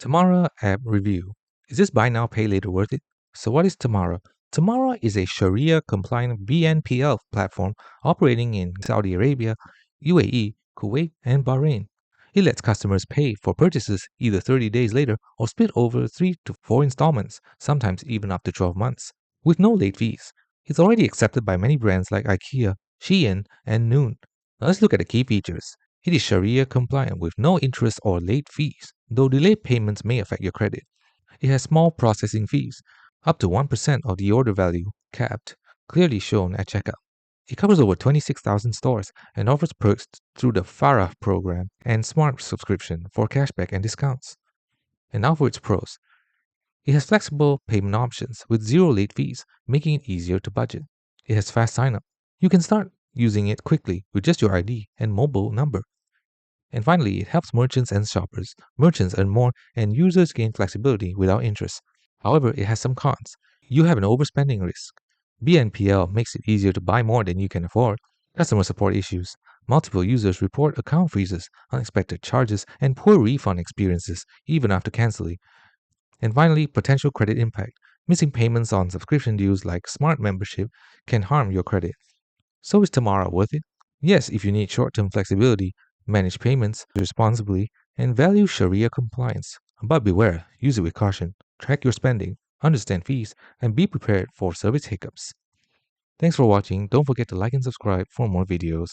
Tamara App Review. Is this buy now, pay later worth it? So what is Tamara? Tamara is a Sharia-compliant BNPL platform operating in Saudi Arabia, UAE, Kuwait, and Bahrain. It lets customers pay for purchases either 30 days later or split over 3 to 4 installments, sometimes even up to 12 months, with no late fees. It's already accepted by many brands like IKEA, Shein, and Noon. Now let's look at the key features. It is Sharia compliant with no interest or late fees, though delayed payments may affect your credit. It has small processing fees, up to 1% of the order value, capped, clearly shown at checkout. It covers over 26,000 stores and offers perks through the Farah program and Smart subscription for cashback and discounts. And now for its pros. It has flexible payment options with zero late fees, making it easier to budget. It has fast sign up. You can start using it quickly with just your ID and mobile number. And finally, it helps merchants and shoppers. Merchants earn more and users gain flexibility without interest. However, it has some cons. You have an overspending risk. BNPL makes it easier to buy more than you can afford. Customer support issues. Multiple users report account freezes, unexpected charges, and poor refund experiences even after canceling. And finally, potential credit impact. Missing payments on subscription deals like Smart membership can harm your credit. So is Tamara worth it? Yes, if you need short-term flexibility, manage payments responsibly, and value Sharia compliance. But beware, use it with caution. Track your spending, understand fees, and be prepared for service hiccups. Thanks for watching. Don't forget to like and subscribe for more videos.